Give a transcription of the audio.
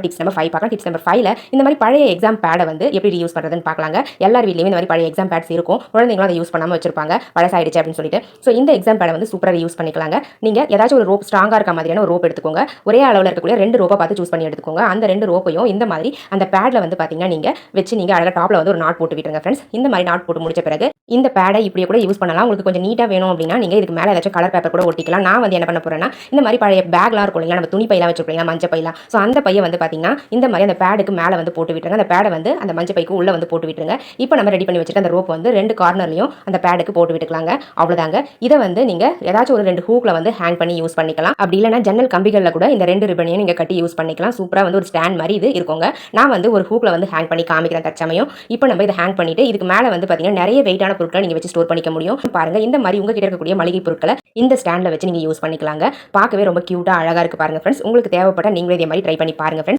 Tips number 5 பார்க்கலாம். Tips number 5ல இந்த மாதிரி பழைய எக்ஸாம் பேடை வந்து எப்படி ரீயூஸ் பண்ணுறதுன்னு பார்க்கலாங்க. எல்லார் வீட்லையுமே இந்த மாதிரி பழைய எக்ஸாம் பேட்ஸ் இருக்கும். குழந்தைங்களும் அதை யூஸ் பண்ணாமல் வச்சிருப்பாங்க, பழசாயிடுச்சு அப்படின்னு சொல்லிட்டு. ஸோ இந்த எக்ஸாம் பேடை வந்து சூப்பராக யூஸ் பண்ணிக்கலாங்க. நீங்கள் ஏதாச்சும் ஒரு ரோப் ஸ்ட்ராங்காக இருக்க மாதிரியான ஒரு ரோப் எடுத்துக்கோங்க. ஒரே அளவில் இருக்கக்கூடிய 2 ரோப்பை பார்த்து சூஸ் பண்ணி எடுத்துக்கோங்க. அந்த 2 ரோப்பையும் இந்த மாதிரி அந்த பேடில் வந்து பார்த்தீங்கன்னா நீங்கள் வச்சு நீங்கள் அழகாக டாப்பில் வந்து ஒரு நாட் போட்டு விட்டுருங்க ஃப்ரெண்ட்ஸ். இந்த மாதிரி நாட் போட்டு முடிச்ச பிறகு இந்த பேடை இப்படியே கூட யூஸ் பண்ணலாம். உங்களுக்கு கொஞ்சம் நீட்டாக வேணும் அப்படின்னா நீங்கள் இதுக்கு மேலே ஏதாச்சும் கலர் பேப்பர் கூட ஒட்டிக்கலாம். நான் வந்து என்ன பண்ண போகிறேன்னா இந்த மாதிரி பழைய பேக்லாம் இருக்கும் இல்லைங்களா, நம்ம துணி பையெல்லாம் வச்சிருப்பீங்களா, மஞ்சள் பையெல்லாம். ஸோ அந்த பையை வந்து பார்த்தீங்கன்னா இந்த மாதிரி அந்த பேடுக்கு மேலே வந்து போட்டு விட்டுருங்க. அந்த பேடை வந்து அந்த மஞ்சள் பைக்கு உள்ள வந்து போட்டு விட்டுருங்க. இப்போ நம்ம ரெடி பண்ணி வச்சுட்டு அந்த ரோப் வந்து 2 கார்னர்லையும் அந்த பேடுக்கு போட்டு விட்டுக்கலாங்க. அவ்வளோதாங்க. இதை வந்து நீங்கள் ஏதாச்சும் ஒரு 2 ஹூக்கில் வந்து ஹேங் பண்ணி யூஸ் பண்ணிக்கலாம். அப்படி இல்லைனா ஜன்னல் கம்பிகளில் கூட இந்த 2 ரிப்பனையும் நீங்கள் கட்டி யூஸ் பண்ணிக்கலாம். சூப்பராக வந்து ஒரு ஸ்டாண்ட் மாதிரி இது இருக்குங்க. நான் வந்து ஒரு ஹூக்கில் வந்து ஹேங் பண்ணி காமிக்கிறேன் தற்சமயம். இப்போ நம்ம இதை ஹேங் பண்ணிட்டு இதுக்கு மேலே வந்து பார்த்தீங்கன்னா நிறைய வெயிட்டான பொருட்களை நீங்கள் வச்சு ஸ்டோர் பண்ணிக்க முடியும். பாருங்க, இந்த மாதிரி உங்ககிட்ட இருக்கக்கூடிய மளிகை பொருட்களை இந்த ஸ்டாண்டில் வச்சு நீங்கள் யூஸ் பண்ணிக்கலாங்க. பார்க்கவே ரொம்ப கியூட்டாக அழகாக இருக்கு பாருங்க ஃப்ரெண்ட்ஸ். உங்களுக்கு தேவைப்பட்ட நீங்களே இதே மாதிரி ட்ரை பண்ணி பாருங்க ஃப்ரெண்ட்ஸ்.